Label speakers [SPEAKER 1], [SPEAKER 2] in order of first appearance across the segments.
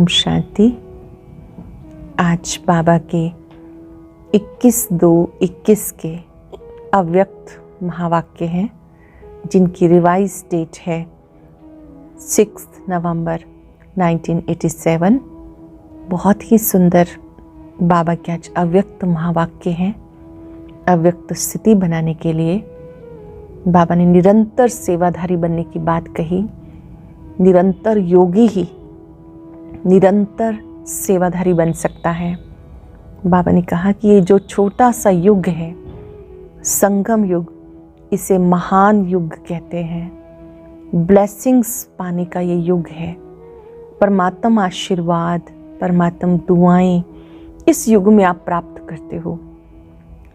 [SPEAKER 1] ओम शांति। आज बाबा के 21/2/21 के अव्यक्त महावाक्य हैं, जिनकी रिवाइज डेट है 6 नवंबर 1987। बहुत ही सुंदर बाबा के आज अव्यक्त महावाक्य हैं। अव्यक्त स्थिति बनाने के लिए बाबा ने निरंतर सेवाधारी बनने की बात कही। निरंतर योगी ही निरंतर सेवाधारी बन सकता है। बाबा ने कहा कि ये जो छोटा सा युग है, संगम युग, इसे महान युग कहते हैं। ब्लेसिंग्स पाने का ये युग है। परमात्मा आशीर्वाद, परमात्मा दुआएं इस युग में आप प्राप्त करते हो।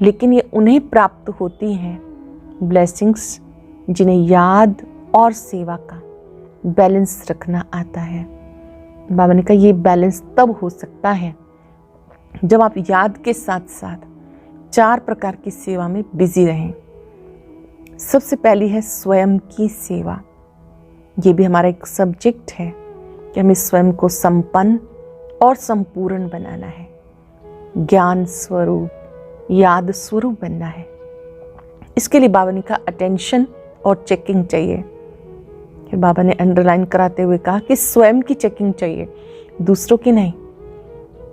[SPEAKER 1] लेकिन ये उन्हें प्राप्त होती हैं ब्लेसिंग्स जिन्हें याद और सेवा का बैलेंस रखना आता है। बाबा ने कहा ये बैलेंस तब हो सकता है जब आप याद के साथ साथ 4 प्रकार की सेवा में बिजी रहें। सबसे पहली है स्वयं की सेवा। ये भी हमारा एक सब्जेक्ट है कि हमें स्वयं को संपन्न और संपूर्ण बनाना है। ज्ञान स्वरूप, याद स्वरूप बनना है। इसके लिए बाबा ने कहा अटेंशन और चेकिंग चाहिए। फिर बाबा ने अंडरलाइन कराते हुए कहा कि स्वयं की चेकिंग चाहिए, दूसरों की नहीं।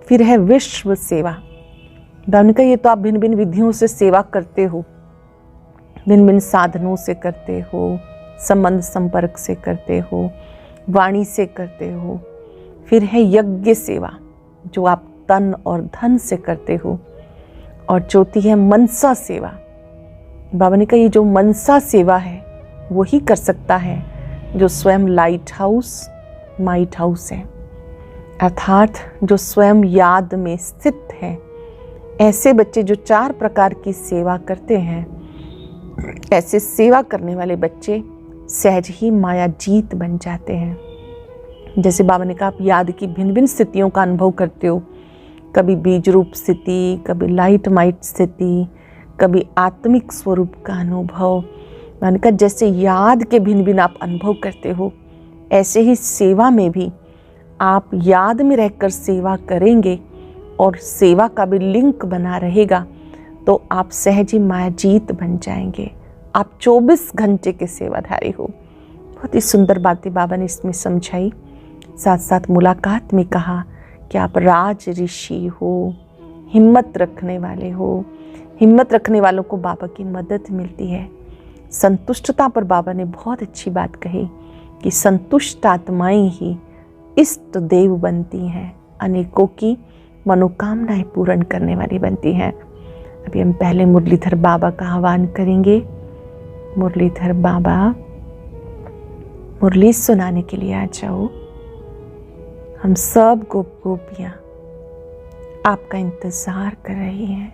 [SPEAKER 1] फिर है विश्व सेवा। बाबा ने कहा ये तो आप भिन्न भिन्न विधियों से सेवा करते हो, भिन्न भिन्न साधनों से करते हो, संबंध संपर्क से करते हो, वाणी से करते हो। फिर है यज्ञ सेवा, जो आप तन और धन से करते हो। और चौथी है मनसा सेवा। बाबा ने कहा ये जो मनसा सेवा है वही कर सकता है जो स्वयं लाइट हाउस, माइट हाउस है, अर्थात जो स्वयं याद में स्थित है। ऐसे बच्चे जो 4 प्रकार की सेवा करते हैं, ऐसे सेवा करने वाले बच्चे सहज ही माया जीत बन जाते हैं। जैसे बाबा ने कहा आप याद की भिन्न भिन्न स्थितियों का अनुभव करते हो, कभी बीज रूप स्थिति, कभी लाइट माइट स्थिति, कभी आत्मिक स्वरूप का अनुभव। मैंने कहा जैसे याद के भिन्न भिन्न आप अनुभव करते हो, ऐसे ही सेवा में भी आप याद में रहकर सेवा करेंगे और सेवा का भी लिंक बना रहेगा तो आप सहज ही मायाजीत बन जाएंगे। आप 24 घंटे के सेवाधारी हो। बहुत ही सुंदर बातें बाबा ने इसमें समझाई। साथ साथ मुलाकात में कहा कि आप राज ऋषि हो, हिम्मत रखने वाले हो। हिम्मत रखने वालों को बाबा की मदद मिलती है। संतुष्टता पर बाबा ने बहुत अच्छी बात कही कि संतुष्ट आत्माएं ही इष्ट देव बनती हैं, अनेकों की मनोकामनाएं पूर्ण करने वाली बनती हैं। अभी हम पहले मुरलीधर बाबा का आह्वान करेंगे। मुरलीधर बाबा मुरली सुनाने के लिए आ जाओ। हम सब गोप गोपियां आपका इंतजार कर रही हैं।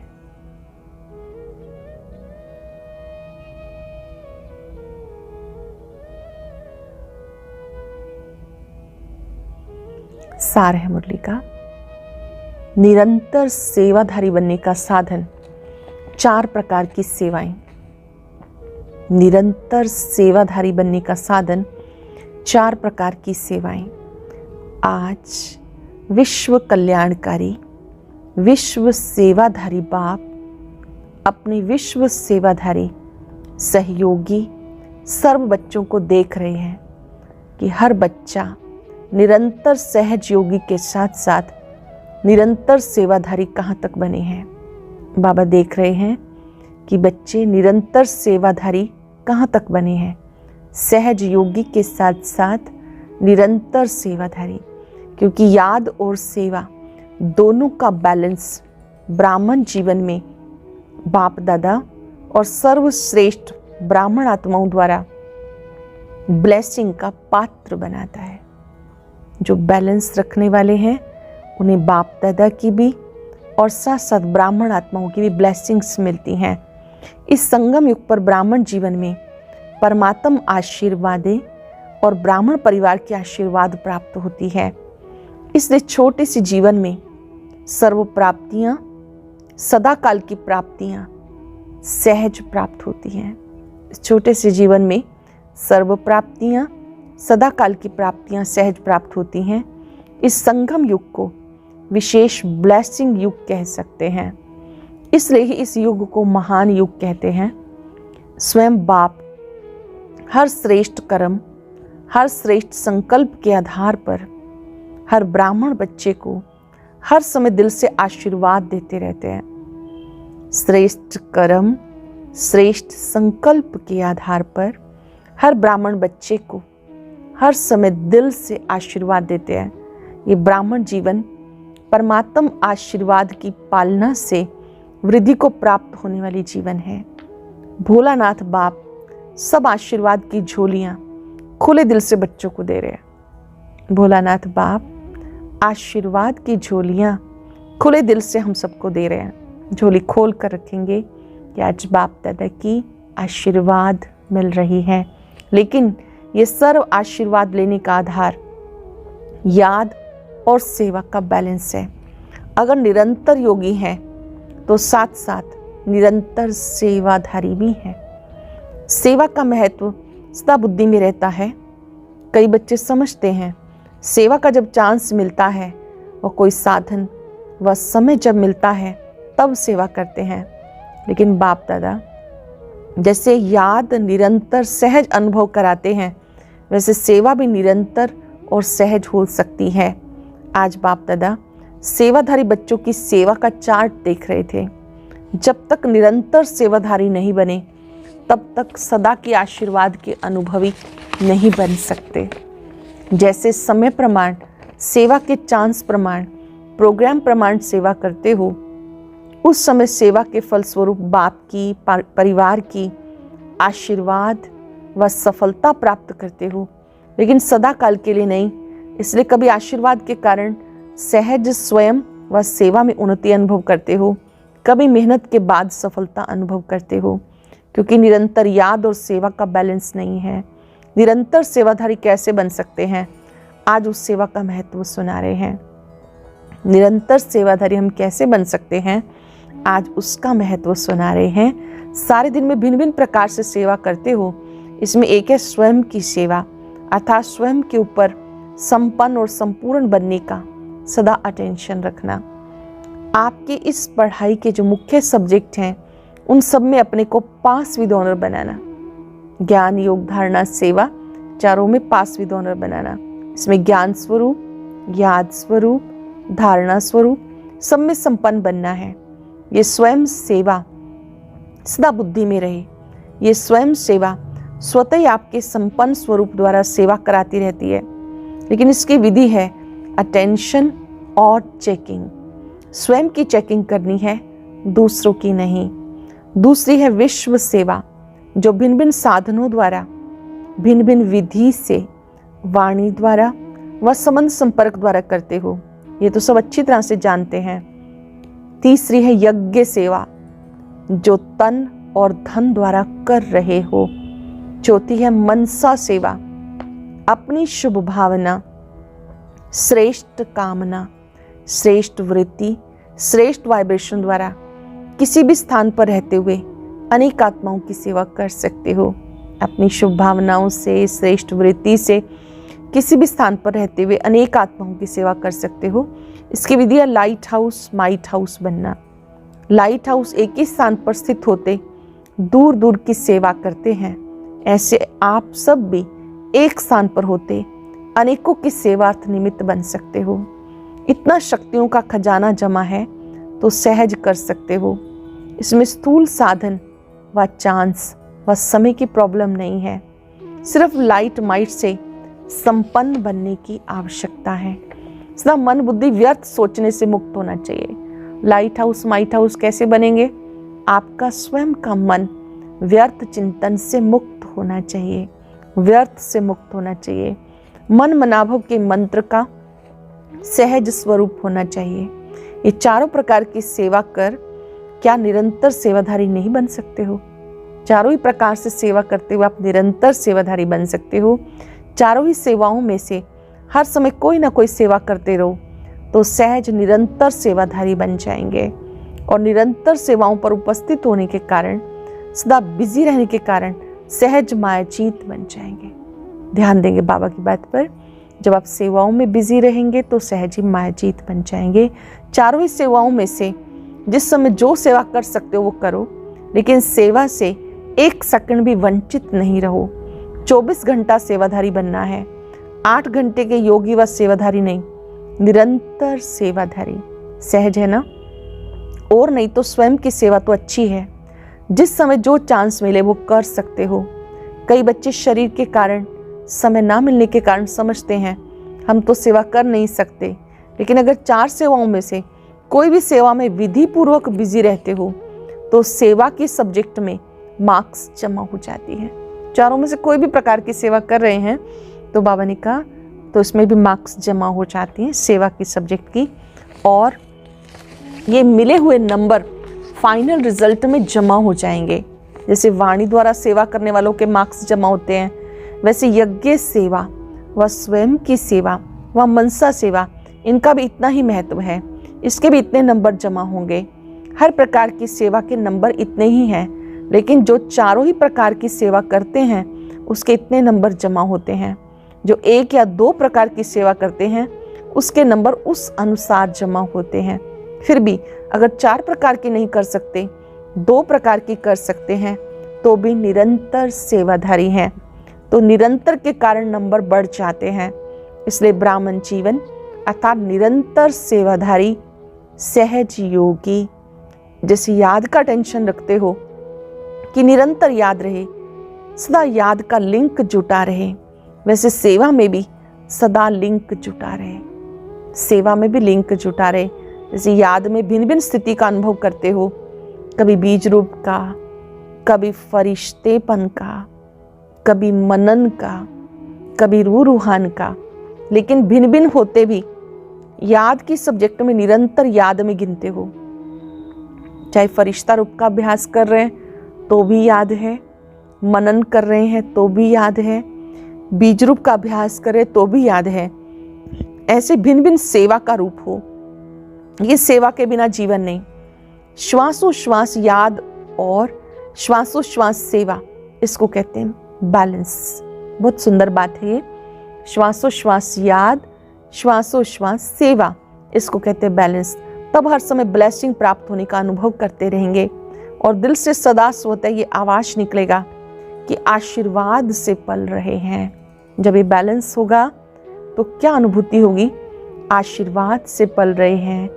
[SPEAKER 1] सार है मुरली का। निरंतर सेवाधारी बनने का साधन 4 प्रकार की सेवाएं। निरंतर सेवाधारी बनने का साधन 4 प्रकार की सेवाएं। आज विश्व कल्याणकारी, विश्व सेवाधारी बाप अपने विश्व सेवाधारी सहयोगी सर्व बच्चों को देख रहे हैं कि हर बच्चा निरंतर सहज योगी के साथ साथ निरंतर सेवाधारी कहाँ तक बने हैं। बाबा देख रहे हैं कि बच्चे निरंतर सेवाधारी कहाँ तक बने हैं, सहज योगी के साथ साथ निरंतर सेवाधारी। क्योंकि याद और सेवा दोनों का बैलेंस ब्राह्मण जीवन में बाप दादा और सर्वश्रेष्ठ ब्राह्मण आत्माओं द्वारा ब्लेसिंग का पात्र बनाता है। जो बैलेंस रखने वाले हैं उन्हें बाप दादा की भी और साथ साथ ब्राह्मण आत्माओं की भी ब्लेसिंग्स मिलती हैं। इस संगम युग पर ब्राह्मण जीवन में परमात्म आशीर्वादें और ब्राह्मण परिवार की आशीर्वाद प्राप्त होती है। इसलिए छोटे से जीवन में सर्व प्राप्तियां, सदा काल की प्राप्तियां सहज प्राप्त होती हैं। छोटे से जीवन में सर्व प्राप्तियां, सदा काल की प्राप्तियां सहज प्राप्त होती हैं। इस संगम युग को विशेष ब्लेसिंग युग कह सकते हैं, इसलिए ही इस युग को महान युग कहते हैं। स्वयं बाप हर श्रेष्ठ कर्म, हर श्रेष्ठ संकल्प के आधार पर हर ब्राह्मण बच्चे को हर समय दिल से आशीर्वाद देते रहते हैं। श्रेष्ठ कर्म, श्रेष्ठ संकल्प के आधार पर हर ब्राह्मण बच्चे को हर समय दिल से आशीर्वाद देते हैं। ये ब्राह्मण जीवन परमात्म आशीर्वाद की पालना से वृद्धि को प्राप्त होने वाली जीवन है। भोलानाथ बाप सब आशीर्वाद की झोलियां खुले दिल से बच्चों को दे रहे हैं। भोलानाथ बाप आशीर्वाद की झोलियां खुले दिल से हम सबको दे रहे हैं। झोली खोल कर रखेंगे कि आज बाप दादा की आशीर्वाद मिल रही है। लेकिन ये सर्व आशीर्वाद लेने का आधार याद और सेवा का बैलेंस है। अगर निरंतर योगी हैं तो साथ साथ निरंतर सेवाधारी भी हैं। सेवा का महत्व सदा बुद्धि में रहता है। कई बच्चे समझते हैं सेवा का जब चांस मिलता है व कोई साधन व समय जब मिलता है तब सेवा करते हैं। लेकिन बाप दादा जैसे याद निरंतर सहज अनुभव कराते हैं, वैसे सेवा भी निरंतर और सहज हो सकती है। आज बाप दादा सेवाधारी बच्चों की सेवा का चार्ट देख रहे थे। जब तक निरंतर सेवाधारी नहीं बने तब तक सदा के आशीर्वाद के अनुभवी नहीं बन सकते। जैसे समय प्रमाण, सेवा के चांस प्रमाण, प्रोग्राम प्रमाण सेवा करते हो, उस समय सेवा के फलस्वरूप बाप की, परिवार की आशीर्वाद व सफलता प्राप्त करते हो, लेकिन सदा काल के लिए नहीं। इसलिए कभी आशीर्वाद के कारण सहज स्वयं व सेवा में उन्नति अनुभव करते हो, कभी मेहनत के बाद सफलता अनुभव करते हो, क्योंकि निरंतर याद और सेवा का बैलेंस नहीं है। निरंतर सेवाधारी कैसे बन सकते हैं? आज उस सेवा का महत्व सुना रहे हैं। निरंतर सेवाधारी हम कैसे बन सकते हैं? आज उसका महत्व सुना रहे हैं। सारे दिन में भिन्न भिन्न प्रकार से सेवा करते हो, इसमें एक है स्वयं की सेवा, अर्थात स्वयं के ऊपर संपन्न और संपूर्ण बनने का सदा अटेंशन रखना। आपके इस पढ़ाई के जो मुख्य सब्जेक्ट हैं उन सब में अपने को पास विद ऑनर बनाना। ज्ञान, योग, धारणा, सेवा, चारों में पास विद ऑनर बनाना। इसमें ज्ञान स्वरूप, याद स्वरूप, धारणा स्वरूप सब में संपन्न बनना है। ये स्वयं सेवा सदा बुद्धि में रहे। ये स्वयं सेवा स्वतः ही आपके संपन्न स्वरूप द्वारा सेवा कराती रहती है, लेकिन इसकी विधि है अटेंशन और चेकिंग। स्वयं की चेकिंग करनी है, दूसरों की नहीं। दूसरी है विश्व सेवा, जो भिन्न भिन्न साधनों द्वारा, भिन्न भिन्न विधि से, वाणी द्वारा व संबंध संपर्क द्वारा करते हो। ये तो सब अच्छी तरह से जानते हैं। तीसरी है यज्ञ सेवा, जो तन और धन द्वारा कर रहे हो। चौथी है मनसा सेवा, अपनी शुभ भावना, श्रेष्ठ कामना, श्रेष्ठ वृत्ति, श्रेष्ठ वाइब्रेशन द्वारा किसी भी स्थान पर रहते हुए अनेक आत्माओं की सेवा कर सकते हो। अपनी शुभ भावनाओं से, श्रेष्ठ वृत्ति से किसी भी स्थान पर रहते हुए अनेक आत्माओं की सेवा कर सकते हो। इसकी विधि है लाइट हाउस, माइट हाउस बनना। लाइट हाउस एक ही स्थान पर स्थित होते दूर दूर की सेवा करते हैं, ऐसे आप सब भी एक स्थान पर होते अनेकों की सेवार्थ निमित्त बन सकते हो। इतना शक्तियों का खजाना जमा है तो सहज कर सकते हो। इसमें स्थूल साधन व चांस व समय की प्रॉब्लम नहीं है। सिर्फ लाइट माइट से संपन्न बनने की आवश्यकता है। सदा मन बुद्धि व्यर्थ सोचने से मुक्त होना चाहिए। लाइट हाउस, माइट हाउस कैसे बनेंगे? आपका स्वयं का मन व्यर्थ चिंतन से मुक्त होना चाहिए, व्यर्थ से मुक्त होना चाहिए। मन मनाभव के मंत्र का सहज स्वरूप होना चाहिए। ये चारों प्रकार की सेवा कर क्या निरंतर सेवाधारी नहीं बन सकते हो? चारों ही प्रकार से सेवा करते हुए आप निरंतर सेवाधारी बन सकते हो। चारों ही सेवाओं में से हर समय कोई ना कोई सेवा करते रहो तो सहज निरंतर सेवाधारी बन जाएंगे। और निरंतर सेवाओं पर उपस्थित होने के कारण, सदा बिजी रहने के कारण सहज मायाजीत बन जाएंगे। ध्यान देंगे बाबा की बात पर। जब आप सेवाओं में बिजी रहेंगे तो सहज ही मायाजीत बन जाएंगे। चारों ही सेवाओं में से जिस समय जो सेवा कर सकते हो वो करो, लेकिन सेवा से 1 सेकंड भी वंचित नहीं रहो। 24 घंटा सेवाधारी बनना है, 8 घंटे के योगी व सेवाधारी नहीं, निरंतर सेवाधारी। सहज है ना? और नहीं तो स्वयं की सेवा तो अच्छी है, जिस समय जो चांस मिले वो कर सकते हो। कई बच्चे शरीर के कारण, समय ना मिलने के कारण समझते हैं हम तो सेवा कर नहीं सकते, लेकिन अगर 4 सेवाओं में से कोई भी सेवा में विधि पूर्वक बिजी रहते हो तो सेवा की सब्जेक्ट में मार्क्स जमा हो जाती है। चारों में से कोई भी प्रकार की सेवा कर रहे हैं तो बाबा ने कहा तो इसमें भी मार्क्स जमा हो जाती हैं सेवा की सब्जेक्ट की, और ये मिले हुए नंबर फाइनल रिजल्ट में जमा हो जाएंगे। जैसे वाणी द्वारा सेवा करने वालों के मार्क्स जमा होते हैं, वैसे यज्ञ सेवा व स्वयं की सेवा व मनसा सेवा, इनका भी इतना ही महत्व है, इसके भी इतने नंबर जमा होंगे। हर प्रकार की सेवा के नंबर इतने ही हैं, लेकिन जो चारों ही प्रकार की सेवा करते हैं उसके इतने नंबर जमा होते हैं। जो 1 या 2 प्रकार की सेवा करते हैं उसके नंबर उस अनुसार जमा होते हैं। फिर भी अगर 4 प्रकार की नहीं कर सकते, 2 प्रकार की कर सकते हैं तो भी निरंतर सेवाधारी हैं, तो निरंतर के कारण नंबर बढ़ जाते हैं। इसलिए ब्राह्मण जीवन अर्थात निरंतर सेवाधारी, सहज योगी, जैसे याद का टेंशन रखते हो कि निरंतर याद रहे, सदा याद का लिंक जुटा रहे, वैसे सेवा में भी सदा लिंक जुटा रहे, सेवा में भी लिंक जुटा रहे। जैसे याद में भिन्न भिन्न स्थिति का अनुभव करते हो, कभी बीज रूप का, कभी फरिश्तेपन का, कभी मनन का, कभी रूहान का, लेकिन भिन्न भिन्न होते भी याद की सब्जेक्ट में निरंतर याद में गिनते हो। चाहे फरिश्ता रूप का अभ्यास कर रहे हैं तो भी याद है, मनन कर रहे हैं तो भी याद है, बीज रूप का अभ्यास करें तो भी याद है। ऐसे भिन्न भिन्न सेवा का रूप हो, ये सेवा के बिना जीवन नहीं। श्वासोश्वास याद और श्वासोश्वास सेवा, इसको कहते हैं बैलेंस। बहुत सुंदर बात है ये, श्वासोश्वास याद, श्वासोश्वास सेवा, इसको कहते हैं बैलेंस। तब हर समय ब्लेसिंग प्राप्त होने का अनुभव करते रहेंगे और दिल से सदा स्वतः ये आवाज निकलेगा कि आशीर्वाद से पल रहे हैं। जब ये बैलेंस होगा तो क्या अनुभूति होगी? आशीर्वाद से पल रहे हैं,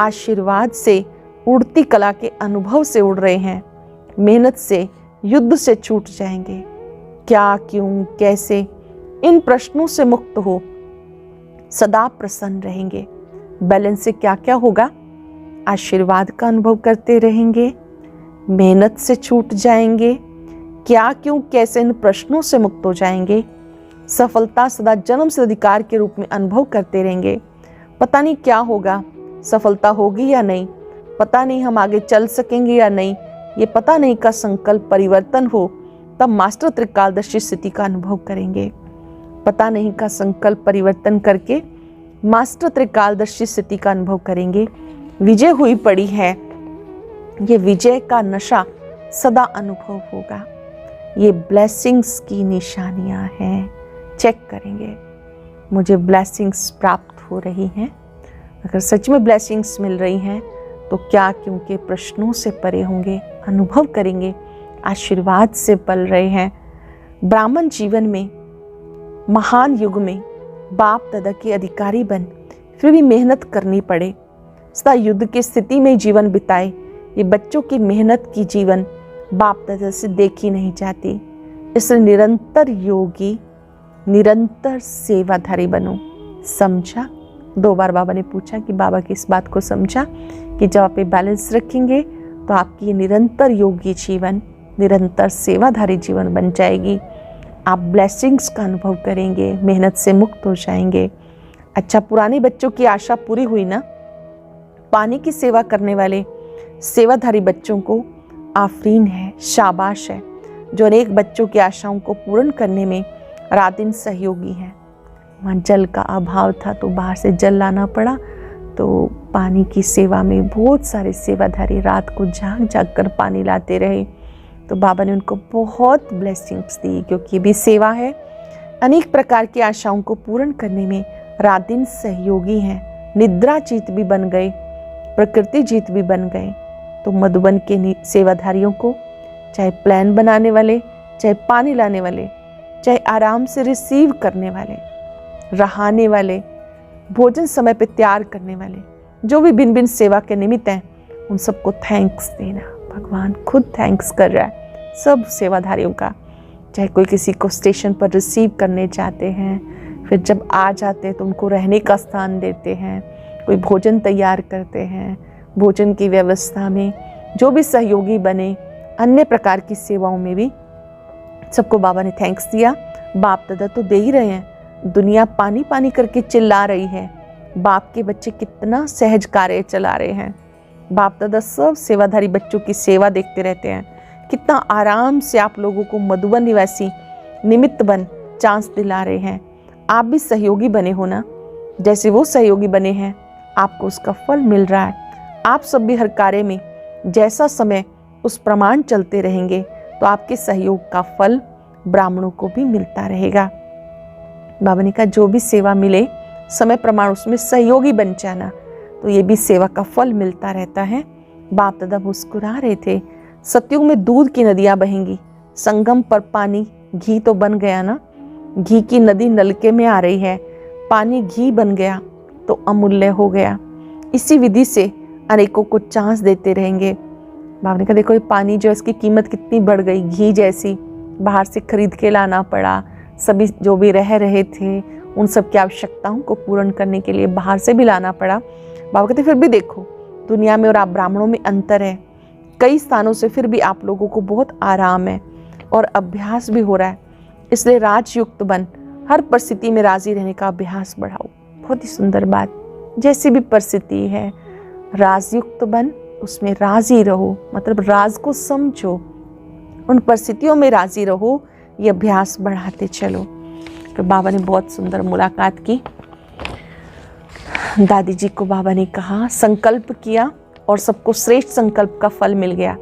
[SPEAKER 1] आशीर्वाद से उड़ती कला के अनुभव से उड़ रहे हैं, मेहनत से, युद्ध से छूट जाएंगे। क्या, क्यों, कैसे, इन प्रश्नों से मुक्त हो सदा प्रसन्न रहेंगे। बैलेंस से क्या क्या होगा? आशीर्वाद का अनुभव करते रहेंगे, मेहनत से छूट जाएंगे, क्या, क्यों, कैसे, इन प्रश्नों से मुक्त हो जाएंगे। सफलता सदा जन्म से अधिकार के रूप में अनुभव करते रहेंगे। पता नहीं क्या होगा, सफलता होगी या नहीं, पता नहीं हम आगे चल सकेंगे या नहीं, ये पता नहीं का संकल्प परिवर्तन हो तब मास्टर त्रिकालदर्शी स्थिति का अनुभव करेंगे। पता नहीं का संकल्प परिवर्तन करके मास्टर त्रिकालदर्शी स्थिति का अनुभव करेंगे। विजय हुई पड़ी है, ये विजय का नशा सदा अनुभव होगा। ये ब्लेसिंग्स की निशानियां हैं। चेक करेंगे, मुझे ब्लेसिंग्स प्राप्त हो रही हैं। अगर सच में ब्लेसिंग्स मिल रही हैं तो क्या, क्योंकि प्रश्नों से परे होंगे, अनुभव करेंगे आशीर्वाद से पल रहे हैं। ब्राह्मण जीवन में, महान युग में बाप दादा के अधिकारी बन फिर भी मेहनत करनी पड़े, सदा युद्ध की स्थिति में जीवन बिताए, ये बच्चों की मेहनत की जीवन बाप दादा से देखी नहीं जाती। इसलिए निरंतर योगी, निरंतर सेवाधारी बनो। समझा? 2 बार बाबा ने पूछा कि बाबा की इस बात को समझा कि जब आप ये बैलेंस रखेंगे तो आपकी ये निरंतर योगी जीवन, निरंतर सेवाधारी जीवन बन जाएगी। आप ब्लेसिंग्स का अनुभव करेंगे, मेहनत से मुक्त हो जाएंगे। अच्छा, पुराने बच्चों की आशा पूरी हुई ना? पानी की सेवा करने वाले सेवाधारी बच्चों को आफरीन है, शाबाश है, जो अनेक बच्चों की आशाओं को पूर्ण करने में रात दिन सहयोगी हैं। वहाँ जल का अभाव था तो बाहर से जल लाना पड़ा, तो पानी की सेवा में बहुत सारे सेवाधारी रात को जाग जाग कर पानी लाते रहे। तो बाबा ने उनको बहुत ब्लेसिंग्स दी, क्योंकि ये भी सेवा है। अनेक प्रकार की आशाओं को पूर्ण करने में रात दिन सहयोगी हैं। निद्रा जीत भी बन गए, प्रकृति जीत भी बन गए। तो मधुबन के सेवाधारियों को, चाहे प्लान बनाने वाले, चाहे पानी लाने वाले, चाहे आराम से रिसीव करने वाले, रहाने वाले, भोजन समय पे तैयार करने वाले, जो भी भिन्न भिन्न सेवा के निमित्त हैं, उन सबको थैंक्स देना। भगवान खुद थैंक्स कर रहा है सब सेवाधारियों का। चाहे कोई किसी को स्टेशन पर रिसीव करने जाते हैं, फिर जब आ जाते हैं तो उनको रहने का स्थान देते हैं, कोई भोजन तैयार करते हैं, भोजन की व्यवस्था में जो भी सहयोगी बने, अन्य प्रकार की सेवाओं में भी सबको बाबा ने थैंक्स दिया। बाप दादा तो दे ही रहे हैं, दुनिया पानी पानी करके चिल्ला रही है, बाप के बच्चे कितना सहज कार्य चला रहे हैं। बाप दादा सब सेवाधारी बच्चों की सेवा देखते रहते हैं, कितना आराम से आप लोगों को मधुबन निवासी निमित्त बन चांस दिला रहे हैं। आप भी सहयोगी बने हो ना, जैसे वो सहयोगी बने हैं, आपको उसका फल मिल रहा है। आप सब भी हर कार्य में जैसा समय उस प्रमाण चलते रहेंगे तो आपके सहयोग का फल ब्राह्मणों को भी मिलता रहेगा। बाबा ने कहा जो भी सेवा मिले समय प्रमाण उसमें सहयोगी बन जाना, तो ये भी सेवा का फल मिलता रहता है। बाप दादा मुस्कुरा रहे थे, सतयुग में दूध की नदियां बहेंगी, संगम पर पानी घी तो बन गया ना, घी की नदी नलके में आ रही है, पानी घी बन गया तो अमूल्य हो गया। इसी विधि से अनेकों को चांस देते रहेंगे। बाबा ने कहा देखो ये पानी जो है इसकी कीमत कितनी बढ़ गई, घी जैसी बाहर से खरीद के लाना पड़ा, सभी जो भी रह रहे थे उन सब की आवश्यकताओं को पूर्ण करने के लिए बाहर से भी लाना पड़ा। बाबा कहते फिर भी देखो दुनिया में और आप ब्राह्मणों में अंतर है, कई स्थानों से फिर भी आप लोगों को बहुत आराम है और अभ्यास भी हो रहा है, इसलिए राजयुक्त बन हर परिस्थिति में राजी रहने का अभ्यास बढ़ाओ। बहुत ही सुंदर बात, जैसी भी परिस्थिति है राजयुक्त बन, उसमें राजी रहो, मतलब राज को समझो, उन परिस्थितियों में राजी रहो, ये अभ्यास बढ़ाते चलो। तो बाबा ने बहुत सुंदर मुलाकात की। दादी जी को बाबा ने कहा, संकल्प किया और सबको श्रेष्ठ संकल्प का फल मिल गया।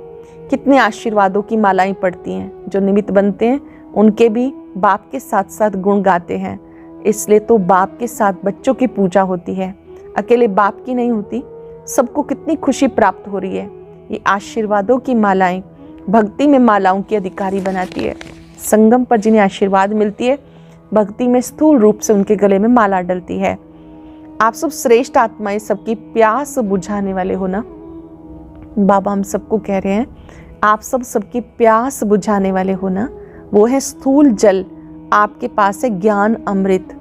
[SPEAKER 1] कितने आशीर्वादों की मालाएं पड़ती हैं, जो निमित्त बनते हैं उनके भी बाप के साथ साथ गुण गाते हैं। इसलिए तो बाप के साथ बच्चों की पूजा होती है, अकेले बाप की नहीं होती। सबको कितनी खुशी प्राप्त हो रही है। ये आशीर्वादों की मालाएं भक्ति में मालाओं की अधिकारी बनाती है। संगम पर जिन्हें आशीर्वाद मिलती है, भक्ति में स्थूल रूप से उनके गले में माला डलती है। आप सब श्रेष्ठ आत्माएं सबकी प्यास बुझाने वाले हो ना। बाबा हम सबको कह रहे हैं आप सब सबकी प्यास बुझाने वाले हो ना। वो है स्थूल जल, आपके पास है ज्ञान अमृत।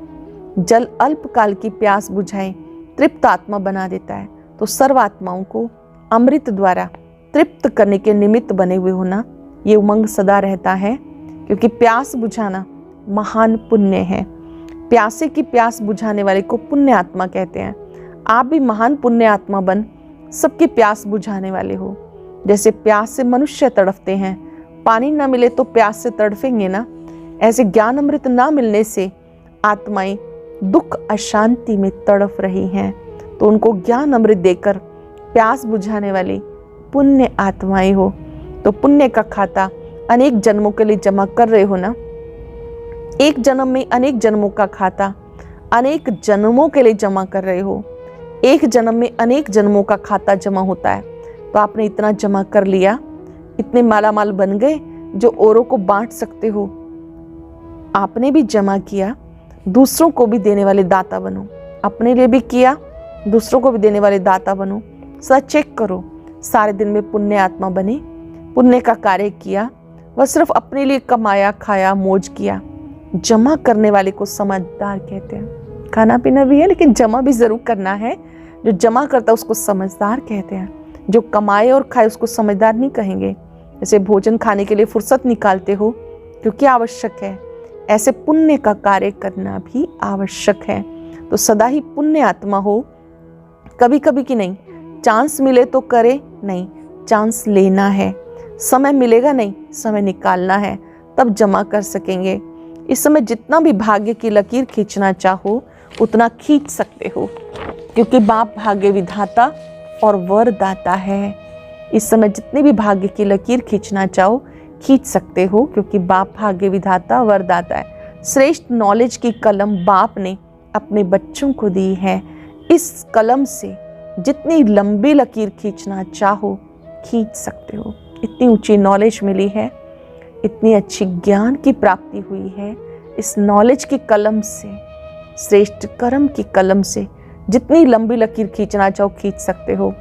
[SPEAKER 1] जल अल्पकाल की प्यास बुझाए, तृप्त आत्मा बना देता है। तो सर्व आत्माओं को अमृत द्वारा तृप्त करने के निमित्त बने हुए होना, ये उमंग सदा रहता है, क्योंकि प्यास बुझाना महान पुण्य है। प्यासे की प्यास बुझाने वाले को पुण्य आत्मा कहते हैं। आप भी महान पुण्य आत्मा बन सबकी प्यास बुझाने वाले हो। जैसे प्यास से मनुष्य तड़फते हैं, पानी ना मिले तो प्यास से तड़फेंगे ना, ऐसे ज्ञान अमृत ना मिलने से आत्माएं दुख अशांति में तड़फ रही हैं। तो उनको ज्ञान अमृत देकर प्यास बुझाने वाली पुण्य आत्माएं हो। तो पुण्य का खाता अनेक जन्मों के लिए जमा कर रहे हो ना। एक जन्म में अनेक जन्मों का खाता अनेक जन्मों के लिए जमा कर रहे हो। एक जन्म में अनेक जन्मों का खाता जमा होता है। तो आपने इतना जमा कर लिया, इतने मालामाल बन गए जो औरों को बांट सकते हो। आपने भी जमा किया, दूसरों को भी देने वाले दाता बनो। अपने लिए भी किया, दूसरों को भी देने वाले दाता बनो। सदा चेक करो, सारे दिन में पुण्य आत्मा बने, पुण्य का कार्य किया, वह सिर्फ अपने लिए कमाया, खाया, मौज किया। जमा करने वाले को समझदार कहते हैं। खाना पीना भी है लेकिन जमा भी जरूर करना है। जो जमा करता है उसको समझदार कहते हैं। जो कमाए और खाए उसको समझदार नहीं कहेंगे। जैसे भोजन खाने के लिए फुर्सत निकालते हो क्योंकि आवश्यक है, ऐसे पुण्य का कार्य करना भी आवश्यक है। तो सदा ही पुण्य आत्मा हो, कभी कभी की नहीं। चांस मिले तो करे, नहीं, चांस लेना है। समय मिलेगा नहीं, समय निकालना है, तब जमा कर सकेंगे। इस समय जितना भी भाग्य की लकीर खींचना चाहो उतना खींच सकते हो, क्योंकि बाप भाग्य विधाता और वरदाता है। इस समय जितनी भी भाग्य की लकीर खींचना चाहो खींच सकते हो, क्योंकि बाप भाग्य विधाता वरदाता है। श्रेष्ठ नॉलेज की कलम बाप ने अपने बच्चों को दी है। इस कलम से जितनी लंबी लकीर खींचना चाहो खींच सकते हो। इतनी ऊंची नॉलेज मिली है, इतनी अच्छी ज्ञान की प्राप्ति हुई है। इस नॉलेज की कलम से, श्रेष्ठ कर्म की कलम से जितनी लंबी लकीर खींचना चाहो खींच सकते हो।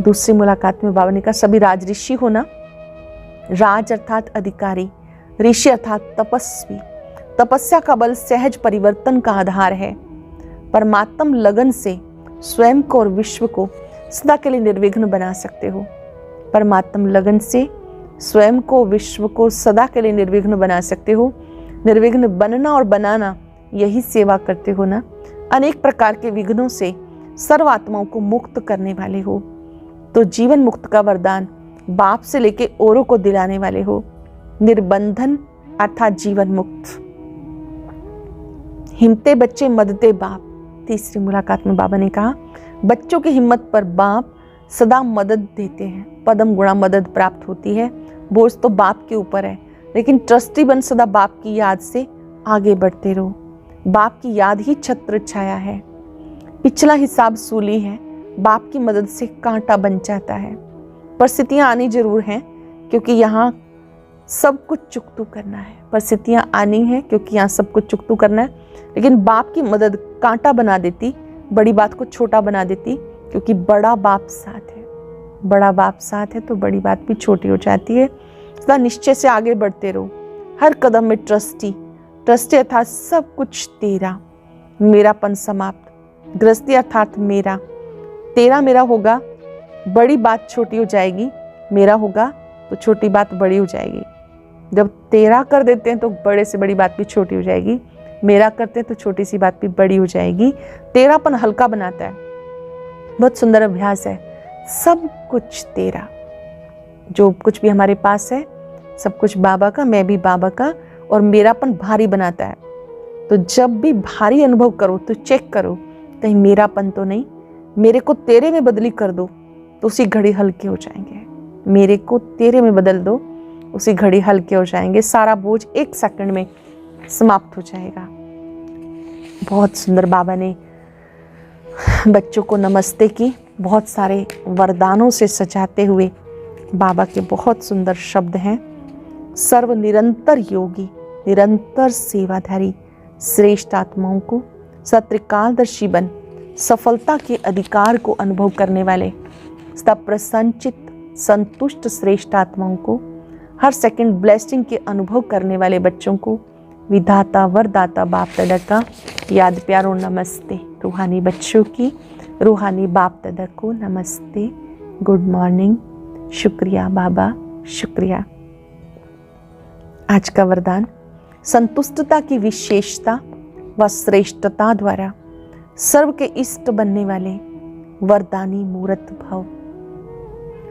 [SPEAKER 1] दूसरी मुलाकात में बाबा ने कहा, सभी राज ऋषि हो ना। राज अर्थात अधिकारी, ऋषि अर्थात तपस्वी। तपस्या का बल सहज परिवर्तन का आधार है। परमात्म लगन से स्वयं को और विश्व को सदा के लिए निर्विघ्न बना सकते हो। परमात्म लगन से स्वयं को, विश्व को सदा के लिए निर्विघ्न बना सकते हो। निर्विघ्न बनना और बनाना, यही सेवा करते हो ना। अनेक प्रकार के विघ्नों से सर्व आत्माओं को मुक्त करने वाले हो। तो जीवन मुक्त का वरदान बाप से लेके औरों को दिलाने वाले हो। निर्बंधन अर्थात जीवन मुक्त। हिम्मते बच्चे मददे बाप। तीसरी मुलाकात में बाबा ने कहा, बच्चों की हिम्मत पर बाप सदा मदद देते हैं। पदम गुणा मदद प्राप्त होती है। बोझ तो बाप के ऊपर है, लेकिन ट्रस्टी बन सदा बाप की याद से आगे बढ़ते रहो। बाप की याद ही छत्र छाया है। पिछला हिसाब सूली है, बाप की मदद से कांटा बन जाता है। परिस्थितियां आनी जरूर हैं, क्योंकि यहाँ सब कुछ चुकतू करना है। परिस्थितियां आनी है क्योंकि यहाँ सब कुछ चुकतू करना है, लेकिन बाप की मदद कांटा बना देती, बड़ी बात को छोटा बना देती, क्योंकि बड़ा बाप साथ है। बड़ा बाप साथ है तो बड़ी बात भी छोटी हो जाती है। सदा निश्चय से आगे बढ़ते रहो। हर कदम में ट्रस्टी अर्थात सब कुछ तेरा, मेरापन समाप्त। गृहस्थी अर्थात मेरा, तेरा मेरा होगा, बड़ी बात छोटी हो जाएगी। मेरा होगा तो छोटी बात बड़ी हो जाएगी। जब तेरा कर देते हैं तो बड़े से बड़ी बात भी छोटी हो जाएगी। मेरा करते हैं तो छोटी सी बात भी बड़ी हो जाएगी। तेरापन हल्का बनाता है। बहुत सुंदर अभ्यास है। सब कुछ तेरा, जो कुछ भी हमारे पास है सब कुछ बाबा का, मैं भी बाबा का, और मेरापन भारी बनाता है। तो जब भी भारी अनुभव करो तो चेक करो कहीं मेरापन तो नहीं। मेरे को तेरे में बदली कर दो तो उसी घड़ी हल्के हो जाएंगे। मेरे को तेरे में बदल दो, उसी घड़ी हल्के हो जाएंगे। सारा बोझ एक सेकंड में समाप्त हो जाएगा। बहुत सुंदर बाबा ने बच्चों को नमस्ते की। बहुत सारे वरदानों से सजाते हुए बाबा के बहुत सुंदर शब्द हैं। सर्व निरंतर योगी, निरंतर सेवाधारी श्रेष्ठ आत्माओं को सत्रिकालदर्शी बन सफलता के अधिकार को अनुभव करने वाले सदा प्रसन्नचित संतुष्ट श्रेष्ठ आत्माओं को, हर सेकंड ब्लेसिंग के अनुभव करने वाले बच्चों को विधाता वरदाता बाप दादा का याद प्यार और नमस्ते। रूहानी बच्चों की रूहानी बाप दादा को नमस्ते, गुड मॉर्निंग, शुक्रिया बाबा, शुक्रिया। आज का वरदान, संतुष्टता की विशेषता व श्रेष्ठता द्वारा सर्व के इष्ट बनने वाले वरदानी मूर्त भव।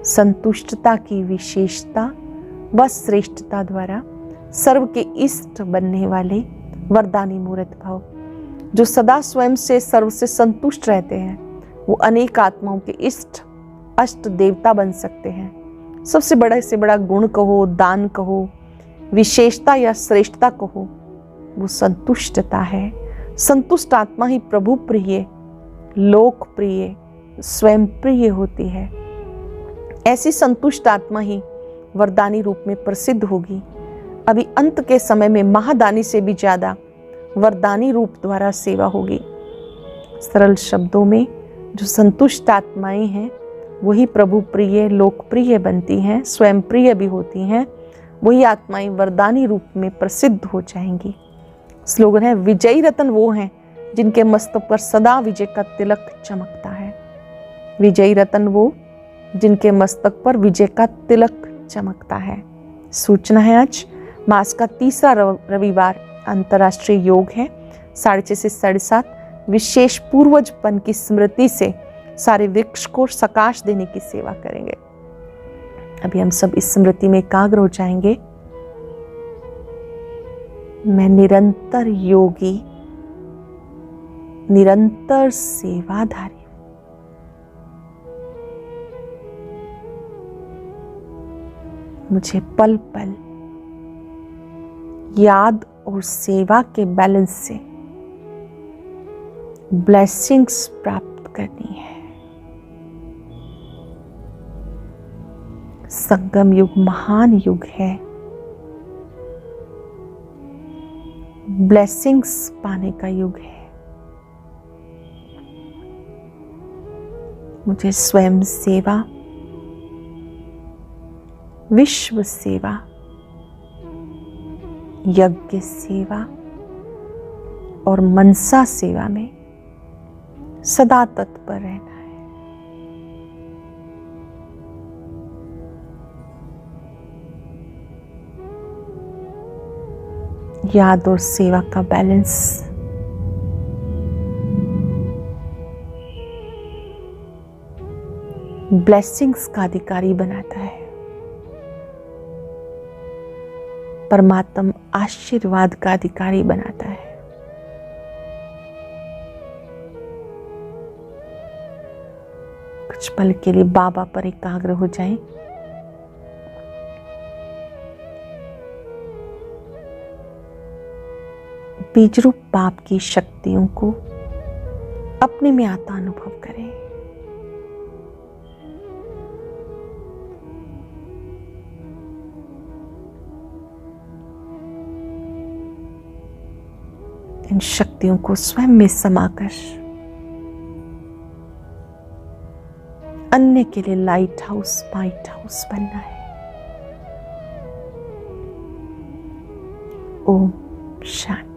[SPEAKER 1] संतुष्टता की विशेषता व श्रेष्ठता द्वारा सर्व के इष्ट बनने वाले वरदानी मूर्त भव। जो सदा स्वयं से सर्व से संतुष्ट रहते हैं वो अनेक आत्माओं के इष्ट अष्ट देवता बन सकते हैं। सबसे बड़ा से बड़ा गुण कहो, दान कहो, विशेषता या श्रेष्ठता कहो, वो संतुष्टता है। संतुष्ट आत्मा ही प्रभु प्रिय, लोकप्रिय, स्वयं प्रिय होती है। ऐसी संतुष्ट आत्मा ही वरदानी रूप में प्रसिद्ध होगी। अभी अंत के समय में महादानी से भी ज्यादा वरदानी रूप द्वारा सेवा होगी। सरल शब्दों में जो संतुष्ट आत्माएं हैं वही प्रभु प्रिय, लोकप्रिय बनती हैं, स्वयं प्रिय भी होती हैं। वही आत्माएं वरदानी रूप में प्रसिद्ध हो जाएंगी। स्लोगन है, विजयी रतन वो हैं जिनके मस्तक पर सदा विजय का तिलक चमकता है। विजयी रतन वो जिनके मस्तक पर विजय का तिलक चमकता है। सूचना है, आज मास का तीसरा रविवार अंतर्राष्ट्रीय योग है। 6:30 से 7:30 विशेष पूर्वजपन की स्मृति से सारे वृक्ष को सकाश देने की सेवा करेंगे। अभी हम सब इस स्मृति में एकाग्र हो जाएंगे। मैं निरंतर योगी, निरंतर सेवाधारी, मुझे पल पल याद और सेवा के बैलेंस से ब्लेसिंग्स प्राप्त करनी है। संगम युग महान युग है। ब्लेसिंग्स पाने का युग है। मुझे स्वयं सेवा, विश्व सेवा, यज्ञ सेवा और मनसा सेवा में सदा तत्पर रहना है। याद और सेवा का बैलेंस ब्लेसिंग्स का अधिकारी बनाता है। परमात्मा आशीर्वाद का अधिकारी बनाता है। कुछ पल के लिए बाबा पर एकाग्र हो जाएं। बीजरूप पाप की शक्तियों को अपने में आता अनुभव करें। इन शक्तियों को स्वयं में समाकर अन्य के लिए लाइट हाउस, वाइट हाउस बनना है। ओम शांति।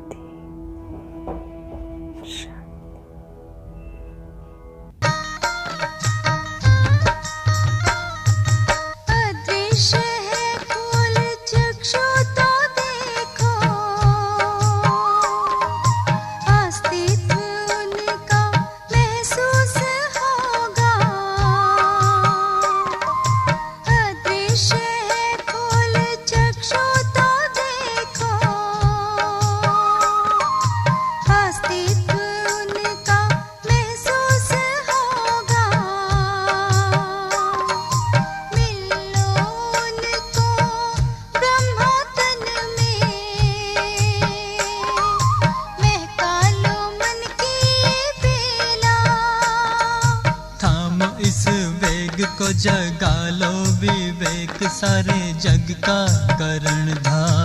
[SPEAKER 2] को जगा लो विवेक, सारे जग का करण धाम।